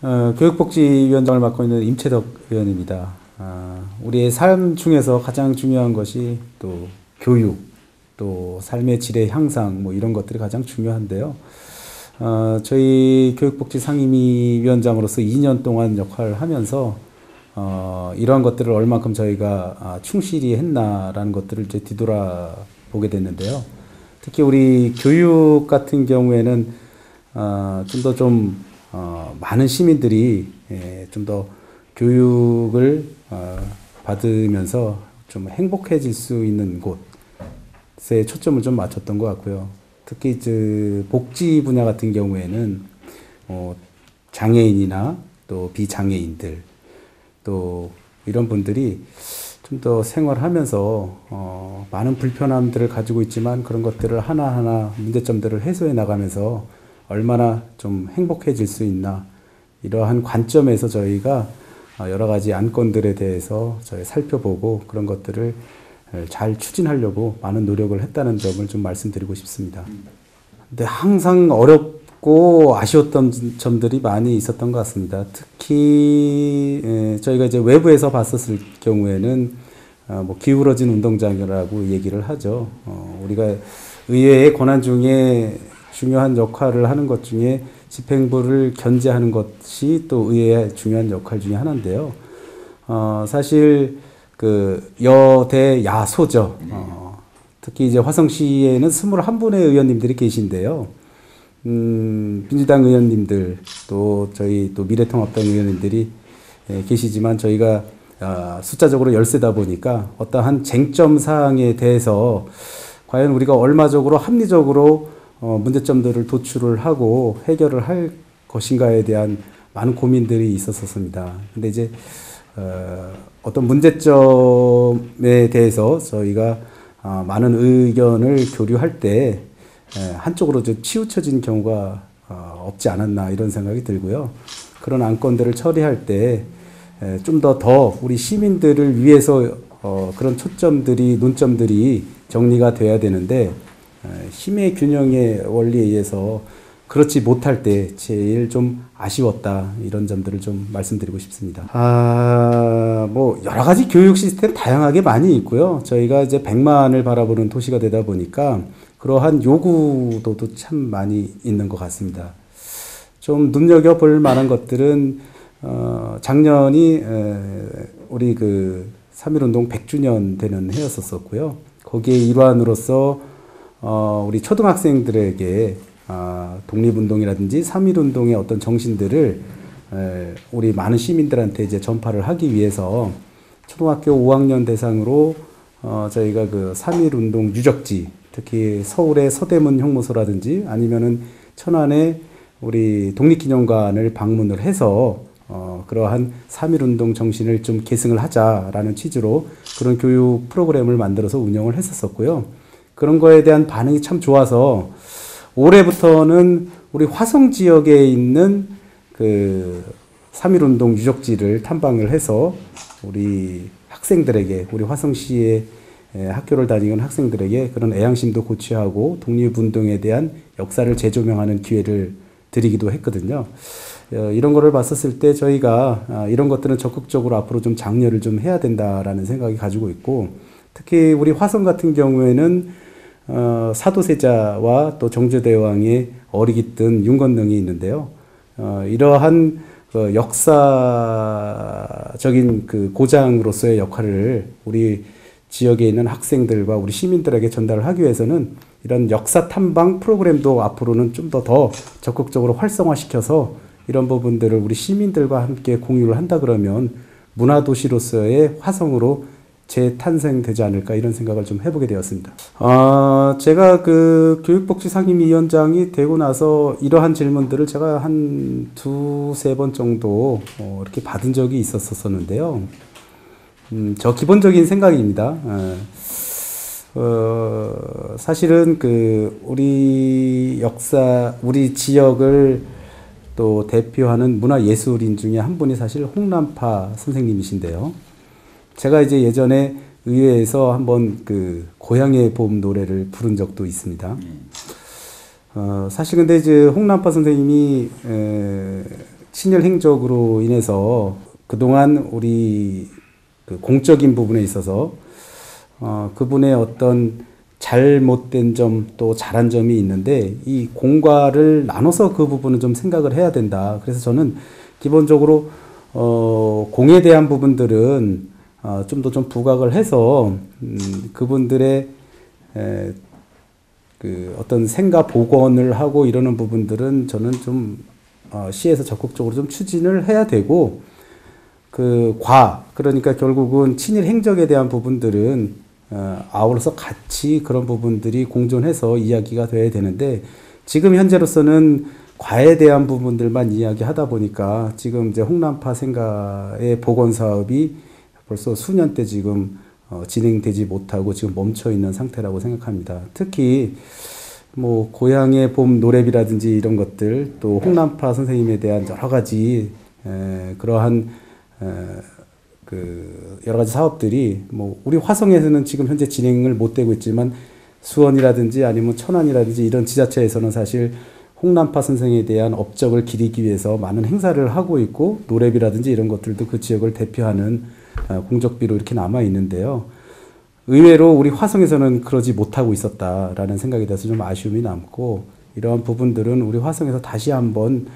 교육복지위원장을 맡고 있는 임채덕 의원입니다. 우리의 삶 중에서 가장 중요한 것이 또 교육, 또 삶의 질의 향상, 뭐 이런 것들이 가장 중요한데요. 저희 교육복지 상임위원장으로서 2년 동안 역할을 하면서 이러한 것들을 얼만큼 저희가 충실히 했나라는 것들을 이제 뒤돌아보게 됐는데요. 특히 우리 교육 같은 경우에는 좀 더 많은 시민들이 좀 더 교육을 받으면서 좀 행복해질 수 있는 곳에 초점을 좀 맞췄던 것 같고요. 특히 복지 분야 같은 경우에는 장애인이나 또 비장애인들 또 이런 분들이 좀 더 생활하면서 많은 불편함들을 가지고 있지만 그런 것들을 하나하나 문제점들을 해소해 나가면서 얼마나 좀 행복해질 수 있나, 이러한 관점에서 저희가 여러 가지 안건들에 대해서 저희 살펴보고 그런 것들을 잘 추진하려고 많은 노력을 했다는 점을 좀 말씀드리고 싶습니다. 근데 항상 어렵고 아쉬웠던 점들이 많이 있었던 것 같습니다. 특히 저희가 이제 외부에서 봤었을 경우에는 뭐 기울어진 운동장이라고 얘기를 하죠. 우리가 의회의 권한 중에 중요한 역할을 하는 것 중에 집행부를 견제하는 것이 또 의회의 중요한 역할 중에 하나인데요. 사실 그 여대 야소죠. 특히 이제 화성시에는 21분의 의원님들이 계신데요. 민주당 의원님들 또 저희 또 미래통합당 의원님들이 계시지만 저희가 숫자적으로 열세다 보니까 어떠한 쟁점 사항에 대해서 과연 우리가 얼마적으로 합리적으로 문제점들을 도출을 하고 해결을 할 것인가에 대한 많은 고민들이 있었습니다. 근데 이제 어떤 문제점에 대해서 저희가 많은 의견을 교류할 때 한쪽으로 좀 치우쳐진 경우가 없지 않았나 이런 생각이 들고요. 그런 안건들을 처리할 때 좀 더 우리 시민들을 위해서 그런 초점들이 논점들이 정리가 돼야 되는데 힘의 균형의 원리에 의해서 그렇지 못할 때 제일 좀 아쉬웠다, 이런 점들을 좀 말씀드리고 싶습니다. 뭐 여러 가지 교육 시스템 다양하게 많이 있고요. 저희가 이제 100만을 바라보는 도시가 되다 보니까 그러한 요구도도 참 많이 있는 것 같습니다. 좀 눈여겨볼 만한 것들은 작년이 우리 그 3.1운동 100주년 되는 해였었고요. 거기에 일환으로서 우리 초등학생들에게 독립운동이라든지 3.1운동의 어떤 정신들을 우리 많은 시민들한테 이제 전파를 하기 위해서 초등학교 5학년 대상으로 저희가 그 3.1운동 유적지, 특히 서울의 서대문 형무소라든지 아니면은 천안의 우리 독립기념관을 방문을 해서 그러한 3.1운동 정신을 좀 계승을 하자라는 취지로 그런 교육 프로그램을 만들어서 운영을 했었고요. 그런 거에 대한 반응이 참 좋아서 올해부터는 우리 화성 지역에 있는 그 3.1운동 유적지를 탐방을 해서 우리 학생들에게, 우리 화성시의 학교를 다니는 학생들에게 그런 애양심도 고취하고 독립운동에 대한 역사를 재조명하는 기회를 드리기도 했거든요. 이런 거를 봤었을 때 저희가 이런 것들은 적극적으로 앞으로 좀 장려를 좀 해야 된다라는 생각이 가지고 있고, 특히 우리 화성 같은 경우에는 사도세자와 또 정조대왕의 어리깃든 윤건능이 있는데요. 이러한 역사적인 그 고장으로서의 역할을 우리 지역에 있는 학생들과 우리 시민들에게 전달을 하기 위해서는 이런 역사 탐방 프로그램도 앞으로는 좀 더 적극적으로 활성화시켜서 이런 부분들을 우리 시민들과 함께 공유를 한다 그러면 문화도시로서의 화성으로 재탄생되지 않을까, 이런 생각을 좀 해보게 되었습니다. 제가 그 교육복지상임위원장이 되고 나서 이러한 질문들을 제가 한 두세 번 정도 이렇게 받은 적이 있었었는데요. 저 기본적인 생각입니다. 사실은 그 우리 역사, 우리 지역을 또 대표하는 문화예술인 중에 한 분이 사실 홍남파 선생님이신데요. 제가 이제 예전에 의회에서 한번 그 고향의 봄 노래를 부른 적도 있습니다. 사실 근데 이제 홍남파 선생님이 친일 행적으로 인해서 그동안 우리 그 공적인 부분에 있어서 그분의 어떤 잘못된 점 또 잘한 점이 있는데 이 공과를 나눠서 그 부분은 좀 생각을 해야 된다. 그래서 저는 기본적으로 공에 대한 부분들은 좀 더 좀 부각을 해서 그분들의 그 어떤 생가 복원을 하고 이러는 부분들은 저는 좀 시에서 적극적으로 좀 추진을 해야 되고 그러니까 결국은 친일 행적에 대한 부분들은 아울러서 같이 그런 부분들이 공존해서 이야기가 돼야 되는데 지금 현재로서는 과에 대한 부분들만 이야기하다 보니까 지금 이제 홍남파 생가의 복원 사업이 벌써 수년째 지금 진행되지 못하고 지금 멈춰 있는 상태라고 생각합니다. 특히 뭐 고향의 봄 노래비라든지 이런 것들 또 홍남파 선생님에 대한 여러 가지 그러한 그 여러 가지 사업들이 뭐 우리 화성에서는 지금 현재 진행을 못 되고 있지만 수원이라든지 아니면 천안이라든지 이런 지자체에서는 사실 홍남파 선생에 대한 업적을 기리기 위해서 많은 행사를 하고 있고 노래비라든지 이런 것들도 그 지역을 대표하는 공적비로 이렇게 남아 있는데요. 의외로 우리 화성에서는 그러지 못하고 있었다라는 생각에 대해서 좀 아쉬움이 남고 이러한 부분들은 우리 화성에서 다시 한번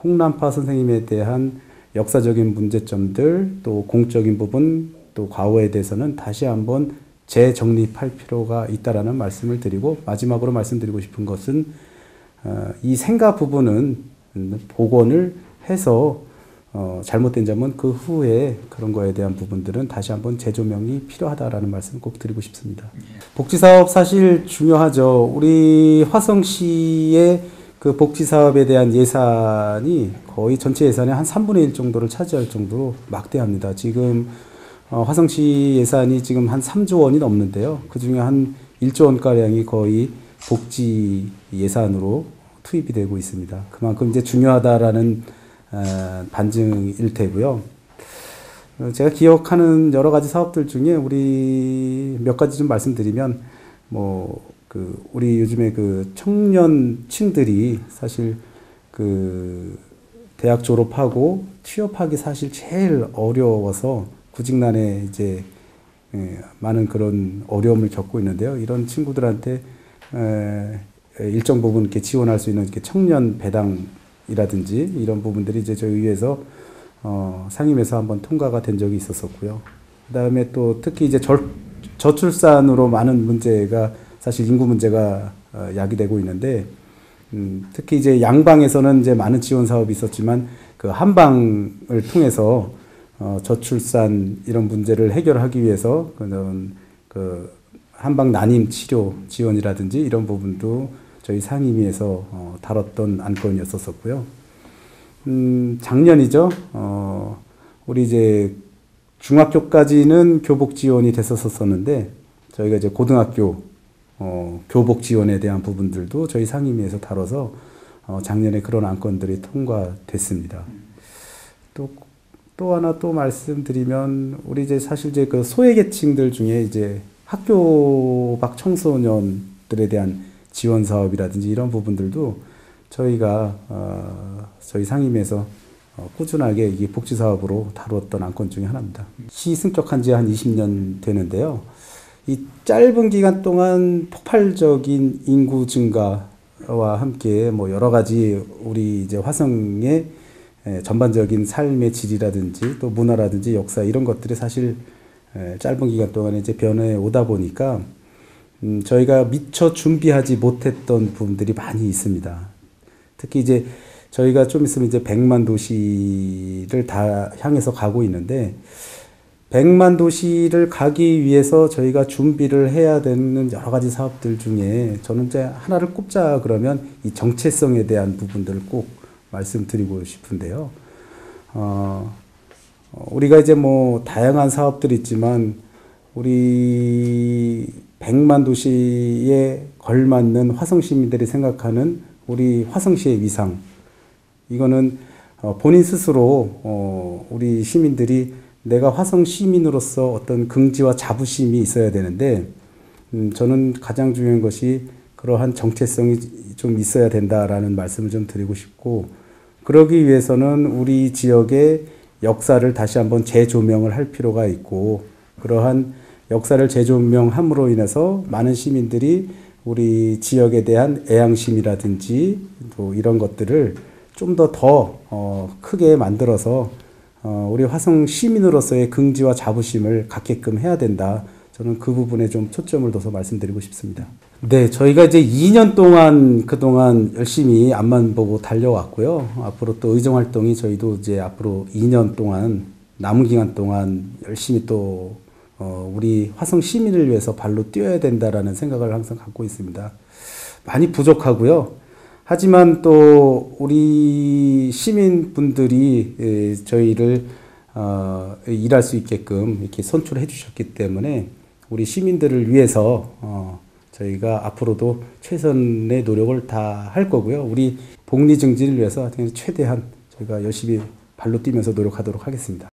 홍남파 선생님에 대한 역사적인 문제점들 또 공적인 부분 또 과거에 대해서는 다시 한번 재정립할 필요가 있다라는 말씀을 드리고 마지막으로 말씀드리고 싶은 것은 이 생가 부분은 복원을 해서 잘못된 점은 그 후에 그런 거에 대한 부분들은 다시 한번 재조명이 필요하다라는 말씀을 꼭 드리고 싶습니다. 복지사업 사실 중요하죠. 우리 화성시의 그 복지사업에 대한 예산이 거의 전체 예산의 한 3분의 1 정도를 차지할 정도로 막대합니다. 지금 화성시 예산이 지금 한 3조 원이 넘는데요. 그 중에 한 1조 원가량이 거의 복지 예산으로 투입이 되고 있습니다. 그만큼 이제 중요하다라는 반증일 테고요. 제가 기억하는 여러 가지 사업들 중에 우리 몇 가지 좀 말씀드리면 우리 요즘에 그 청년층들이 사실 그 대학 졸업하고 취업하기 사실 제일 어려워서 구직난에 이제 많은 그런 어려움을 겪고 있는데요. 이런 친구들한테 일정 부분 이렇게 지원할 수 있는 이렇게 청년 배당이라든지 이런 부분들이 이제 저희 의회에서 상임에서 한번 통과가 된 적이 있었었고요. 그다음에 또 특히 이제 저출산으로 많은 문제가 사실 인구 문제가 야기되고 있는데 특히 이제 양방에서는 이제 많은 지원 사업이 있었지만 그 한방을 통해서 저출산 이런 문제를 해결하기 위해서 그런 그 한방 난임 치료 지원이라든지 이런 부분도 저희 상임위에서 다뤘던 안건이었었고요. 작년이죠. 우리 이제 중학교까지는 교복 지원이 됐었었는데 저희가 이제 고등학교 교복 지원에 대한 부분들도 저희 상임위에서 다뤄서 작년에 그런 안건들이 통과됐습니다. 또 하나 또 말씀드리면 우리 이제 사실 이제 그 소외계층들 중에 이제 학교 밖 청소년들에 대한 지원 사업이라든지 이런 부분들도 저희가 저희 상임위에서 꾸준하게 이 복지 사업으로 다루었던 안건 중에 하나입니다. 시 승격한 지 한 20년 되는데요. 이 짧은 기간 동안 폭발적인 인구 증가와 함께 뭐 여러 가지 우리 이제 화성의 전반적인 삶의 질이라든지 또 문화라든지 역사 이런 것들이 사실 짧은 기간 동안에 이제 변해 오다 보니까 저희가 미처 준비하지 못했던 부분들이 많이 있습니다. 특히 이제 저희가 좀 있으면 이제 100만 도시를 다 향해서 가고 있는데 100만 도시를 가기 위해서 저희가 준비를 해야 되는 여러 가지 사업들 중에 저는 이제 하나를 꼽자 그러면 이 정체성에 대한 부분들을 꼭 말씀드리고 싶은데요. 우리가 이제 뭐 다양한 사업들이 있지만 우리 100만 도시에 걸맞는 화성 시민들이 생각하는 우리 화성시의 위상 이거는 본인 스스로 우리 시민들이 내가 화성 시민으로서 어떤 긍지와 자부심이 있어야 되는데 저는 가장 중요한 것이 그러한 정체성이 좀 있어야 된다라는 말씀을 좀 드리고 싶고 그러기 위해서는 우리 지역의 역사를 다시 한번 재조명을 할 필요가 있고, 그러한 역사를 재조명함으로 인해서 많은 시민들이 우리 지역에 대한 애양심이라든지 또 이런 것들을 좀 더 크게 만들어서 우리 화성 시민으로서의 긍지와 자부심을 갖게끔 해야 된다. 저는 그 부분에 좀 초점을 둬서 말씀드리고 싶습니다. 네, 저희가 이제 2년 동안 그동안 열심히 앞만 보고 달려왔고요. 앞으로 또 의정 활동이 저희도 이제 앞으로 2년 동안 남은 기간 동안 열심히 또 우리 화성 시민을 위해서 발로 뛰어야 된다라는 생각을 항상 갖고 있습니다. 많이 부족하고요. 하지만 또 우리 시민분들이 저희를 일할 수 있게끔 이렇게 선출해 주셨기 때문에 우리 시민들을 위해서 저희가 앞으로도 최선의 노력을 다 할 거고요. 우리 복리 증진을 위해서 최대한 저희가 열심히 발로 뛰면서 노력하도록 하겠습니다.